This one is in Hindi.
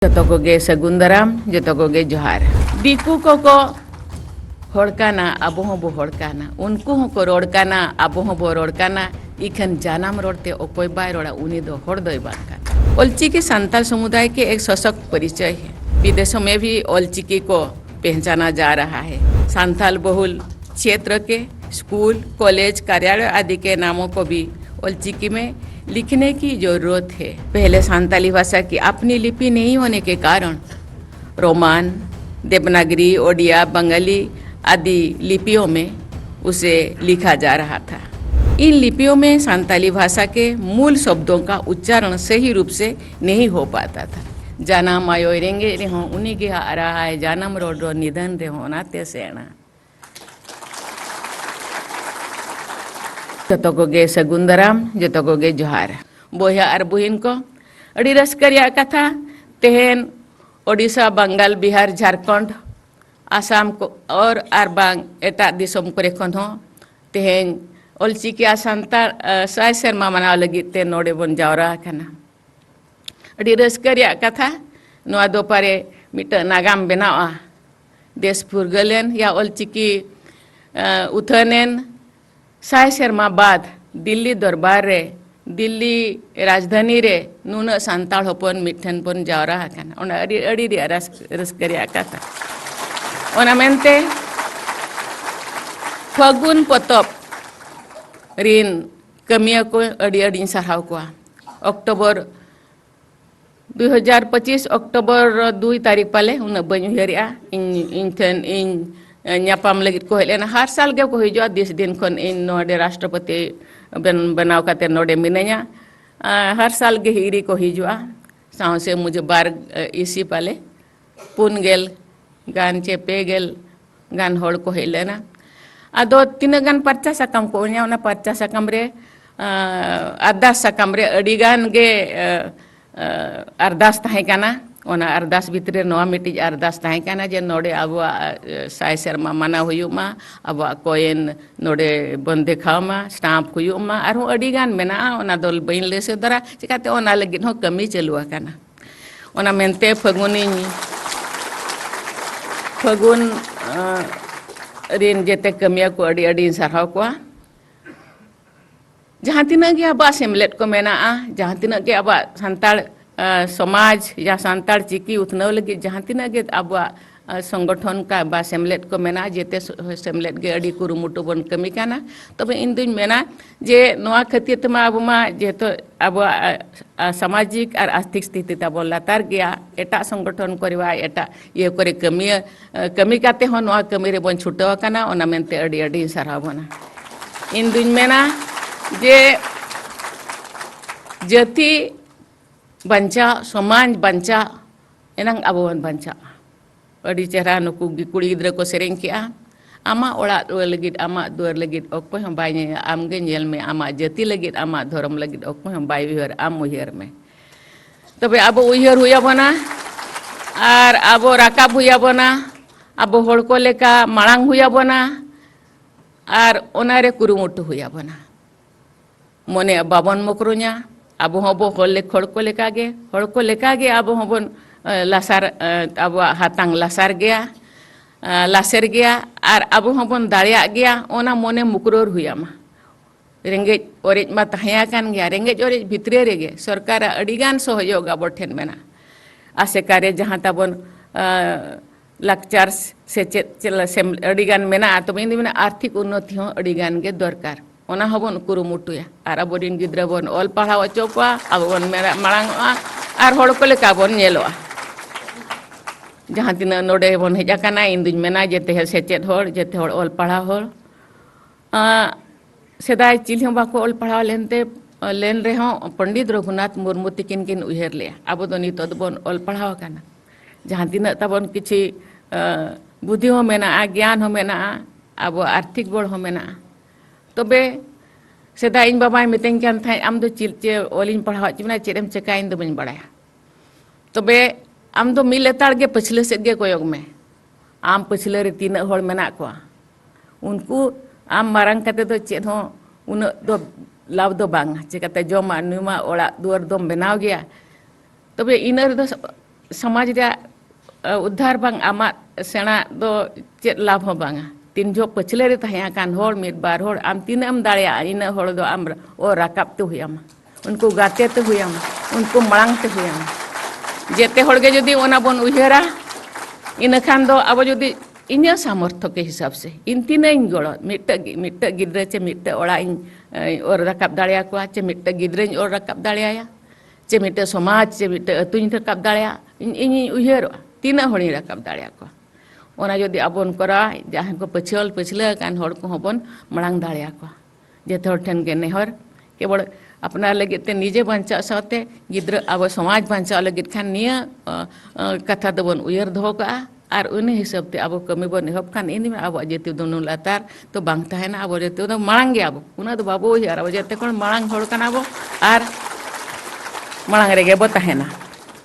जतो को गे सगुंदराम जतो को गे जोहार दिकू को हड़काना अबो हबो हड़काना उनको को रोड़काना अबो हबो रोड़काना इखन जानम रोड़ते ओकोय बाय रोड़ा उनी दो हड़ दोय बांका। ओलचिकी संताल समुदाय के एक सशक्त परिचय है। विदेशों में भी ओलचिकी को पहचाना जा रहा है। संताल बहुल क्षेत्र के स्कूल कॉलेज कार्यालय आदि के नामों को भी ओलचिकी में लिखने की जरूरत है। पहले संताली भाषा की अपनी लिपि नहीं होने के कारण रोमान देवनागरी ओडिया बंगाली आदि लिपियों में उसे लिखा जा रहा था। इन लिपियों में संताली भाषा के मूल शब्दों का उच्चारण सही रूप से नहीं हो पाता था। जानम आयो रेंगे रे हो उन्हीं के आ रहा है जानम रोड निधन रे हो नाते सेना जतो को गे सगुंदराम जतो को गे जोहार बोया और बुहिन को अड़ी रस्करिया कथा तेहन ओडिशा बंगाल बिहार झारखंड आसाम को और बांग एटा दिसोम करे खन हो तेहन ओलचिकी सानतार साय सेरमा मनाव लगित ते नोडे बन जावरा कना अड़ी रस्करिया कथा नोआ दोपारे मिट नागाम बेनावा देश फुरगलेन या ओलचिकी उथनेन साय सेरमा बाद दिल्ली दरबार रे दिल्ली राजधानी रे नुना सानताल होपन मिठन पन जावरा हकन ओना अड़ी अड़ी रे रस्करिया कथा ओना मेनते फगुन पतप रिन कमिया को अड़ी अड़ी सराव को अक्टोबर 2025 अक्टोबर 2 तारीख पाले उन बन हरिया इन ᱧᱟᱯᱟᱢ ᱞᱟᱹᱜᱤᱫ ᱠᱚ ᱦᱮᱡ ᱞᱮᱱᱟ ᱦᱟᱨ ᱥᱟᱞ ᱜᱮ ᱠᱚ ᱦᱤᱡᱩᱜᱼᱟ 10 दिन खन इन नोडे राष्ट्रपति बनाव काते नोडे मिनाया हर साल गे हिरी को हिजुआ साव से मुझे बार इसी पाले पुनगेल गान चे पेगेल गान होड़ को हेज लेना आदो तीन गान पर्चा साकाम को ओना पर्चा साकाम रे अरदास साकाम रे अड़ी गान गे अरदास ताहे काना ओना अरदास भितरे नोआ मिटी अरदास ताहे काना जे नोडे आबो साय सेरमा माना हुयुमा आबो कोयन नोडे बन देखावमा स्टाम्प हुयुमा आरो अड़ी गान मेना ओना दल बइन लेसे दरा चिकाते ओना लगिन हो कमी चलुआ काना ओना मेनते फगुन रिन जेते कमिया को अड़ी अड़ी सरहाव को जहाँ तिना के आबा सेमलेट को मेना जहाँ तिना के आबा संताल समाज या संताल चिकी उतनव लगी जहाँ तिना के अब संगठन का बा सेमलेट को मेना जेते सेमलेट के अड़ी कुरुमुटु बन कमी काना तबे इन दिन मेना जे नोआ खतिय तमा अब मा जेतो अब सामाजिक और आर्थिक स्थिति तब लातार गया एटा संगठन करवा एटा ये करे कमी काते हो नोआ कमी रे बन छुटवा काना ओना मेनते अड़ी अड़ी सराव बना इन दिन मेना जे जति बंचा समाज बंचा एनंग अबोन बंचा अड़ी चेहरा नुकु कुड़ी गिद्रा को सेरेंग किया आमा ओड़ा दुआर लगित आमा दुआर लगित ओको हम बाय आमगे नेल में आमा जति लगित आमा धर्म लगित ओको हम बाय उहर आम उहर में तबे आबो उहर हुया बना और आबो राकाब हुया बना आबो होड़ को लेका मांग हुया बना और ओनारे कुरुमुटु हुया बना मने बाबन मकरुnya आबो हबो होले खोड़ को लेका गे आबो हबन लासार आबो हातांग लासार गया लासेर गया और आबो हबन दाड़िया गया ओना मने मुकरोर हुयामा रेंगेज ओरेज मा तहया कान गया रेंगेज ओरेज भितरे रेगे सरकार अड़ीगान सहयोग आबो ठेन मेना आसे कार्य जहाँ तबन लाकचार से अड़ीगान मेना तो इन मेना आर्थिक उन्नति हो अड़ीगान गे दरकार ओना हबन कुरुमुटुया और आबोरिन गिद्रा बन ऑल पढ़ाव अचोपा आबोन मेरा मांगोआ और होड़ को लेका बन नेलोआ जहाँ तीन नोडे बन हेजा काना इन दिन मेना जेते सेचेद होड़ जेते होड़ ऑल पढ़ाव होड़ सेदाय चिल हम बाको ऑल पढ़ाव लेनते लेन रे हो पंडित रघुनाथ मुर्मू तिकिन किन उहेर ले आबो दो नितो बन ऑल पढ़ाव काना जहाँ तीन तबन किछि बुद्धि हो मेना ज्ञान हो मेना आबो आर्थिक बड़ हो मेना तबे सेदा इन बाबा मितें कान थाय आम दो चिलचे ओलिन पढ़ाव चिना चेरेम चेका इन दो बन बड़ाया तबे आम दो मिल लेतार गे पछले से गे कोयोग में आम पछले रे तीन होड़ मेना को उनको आम मारंग कते दो चेद हो उन दो लाभ दो बांग चिकाते जमा नुमा ओड़ा दुआर दो बनाव गया तबे इनर दो समाज रे उद्धार बांग आमा सेना दो चेत लाभ हो बांगा तीन जो पछले रे तहया कान होड़ मिद बार होड़ आम तीन एम दाड़िया इन होड़ दो आम ओ राकाब ते हुयामा उनको गाते ते हुयामा उनको मलांग ते हुयामा जेते होड़ गे जदी ओना बोन उहेरा इन खान दो अब जदी इन सामर्थ्य के हिसाब से इन तीन इन गड़ो मिट्ट गिद्रे चे मिट्ट ओड़ा इन और राकाब दाड़िया को चे मिट्ट गिद्रे और राकाब दाड़िया चे मिट्ट समाज चे मिट्ट अतुñ राकाब दाड़िया इन उहेरो तीन होड़ी राकाब दाड़िया को ओना जदी अबोन करा जहां को पछले कान होड़ को हबन मलांग दाड़िया को जेते होड़ ठन के नेहर केवल अपना लगित ते निजे बांचा साथे गिद्र अब समाज बांचा लगित खान निया कथा दबन उयर दो का और उन्हीं हिसाब ते अब कमी बन एहब खान इन अब जेते दोनों लातार तो बांग तहना अब जेते दो मलांग गे अब उना दो बाबू यार अब जेते कोन मलांग होड़ कना अब और मलांग रेगे बो तहना